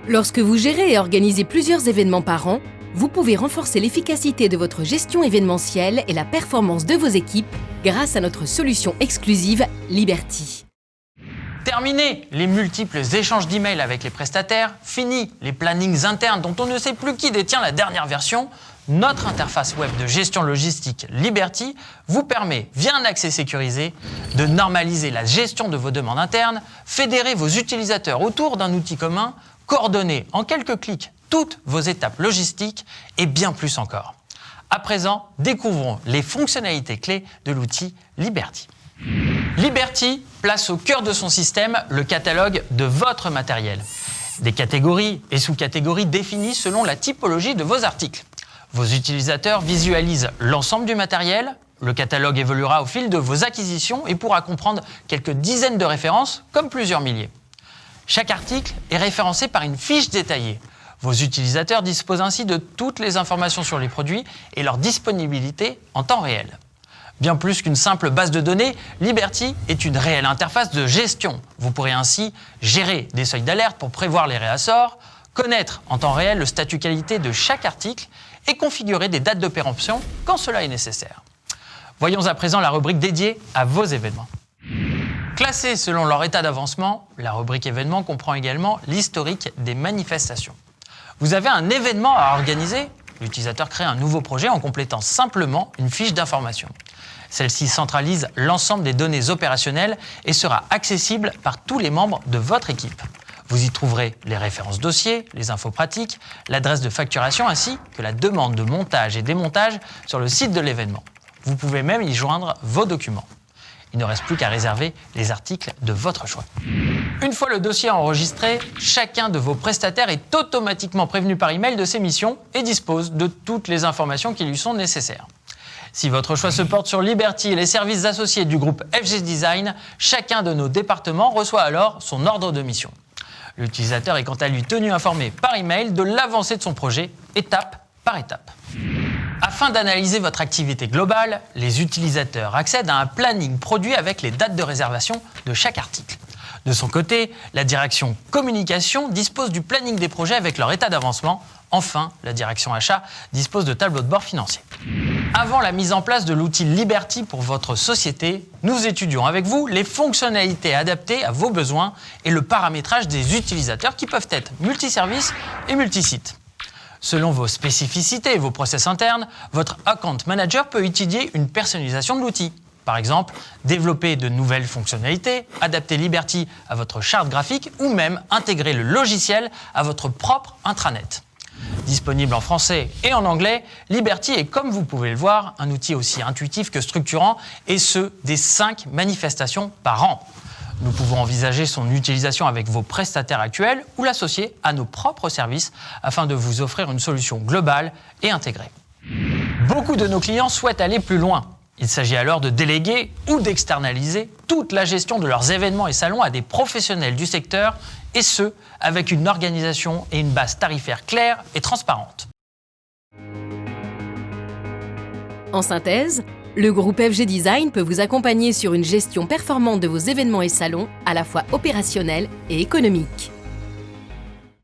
Lorsque vous gérez et organisez plusieurs événements par an, vous pouvez renforcer l'efficacité de votre gestion événementielle et la performance de vos équipes grâce à notre solution exclusive Liberty. Terminé les multiples échanges d'emails avec les prestataires, fini les plannings internes dont on ne sait plus qui détient la dernière version, notre interface web de gestion logistique Liberty vous permet, via un accès sécurisé, de normaliser la gestion de vos demandes internes, fédérer vos utilisateurs autour d'un outil commun, coordonner en quelques clics toutes vos étapes logistiques et bien plus encore. À présent, découvrons les fonctionnalités clés de l'outil Liberty. Liberty place au cœur de son système le catalogue de votre matériel. Des catégories et sous-catégories définies selon la typologie de vos articles. Vos utilisateurs visualisent l'ensemble du matériel, le catalogue évoluera au fil de vos acquisitions et pourra comprendre quelques dizaines de références comme plusieurs milliers. Chaque article est référencé par une fiche détaillée. Vos utilisateurs disposent ainsi de toutes les informations sur les produits et leur disponibilité en temps réel. Bien plus qu'une simple base de données, Liberty est une réelle interface de gestion. Vous pourrez ainsi gérer des seuils d'alerte pour prévoir les réassorts, connaître en temps réel le statut qualité de chaque article et configurer des dates de péremption quand cela est nécessaire. Voyons à présent la rubrique dédiée à vos événements. Classés selon leur état d'avancement, la rubrique événements comprend également l'historique des manifestations. Vous avez un événement à organiser ? L'utilisateur crée un nouveau projet en complétant simplement une fiche d'information. Celle-ci centralise l'ensemble des données opérationnelles et sera accessible par tous les membres de votre équipe. Vous y trouverez les références dossiers, les infos pratiques, l'adresse de facturation ainsi que la demande de montage et démontage sur le site de l'événement. Vous pouvez même y joindre vos documents. Il ne reste plus qu'à réserver les articles de votre choix. Une fois le dossier enregistré, chacun de vos prestataires est automatiquement prévenu par email de ses missions et dispose de toutes les informations qui lui sont nécessaires. Si votre choix se porte sur Liberty et les services associés du groupe FG Design, chacun de nos départements reçoit alors son ordre de mission. L'utilisateur est quant à lui tenu informé par email de l'avancée de son projet, étape par étape. Afin d'analyser votre activité globale, les utilisateurs accèdent à un planning produit avec les dates de réservation de chaque article. De son côté, la direction communication dispose du planning des projets avec leur état d'avancement. Enfin, la direction achat dispose de tableaux de bord financiers. Avant la mise en place de l'outil Liberty pour votre société, nous étudions avec vous les fonctionnalités adaptées à vos besoins et le paramétrage des utilisateurs qui peuvent être multiservices et multisites. Selon vos spécificités et vos process internes, votre account manager peut étudier une personnalisation de l'outil. Par exemple, développer de nouvelles fonctionnalités, adapter Liberty à votre charte graphique ou même intégrer le logiciel à votre propre intranet. Disponible en français et en anglais, Liberty est, comme vous pouvez le voir, un outil aussi intuitif que structurant, et ce, dès 5 manifestations par an. Nous pouvons envisager son utilisation avec vos prestataires actuels ou l'associer à nos propres services afin de vous offrir une solution globale et intégrée. Beaucoup de nos clients souhaitent aller plus loin. Il s'agit alors de déléguer ou d'externaliser toute la gestion de leurs événements et salons à des professionnels du secteur, et ce, avec une organisation et une base tarifaire claire et transparente. En synthèse, le groupe FG Design peut vous accompagner sur une gestion performante de vos événements et salons, à la fois opérationnelle et économique.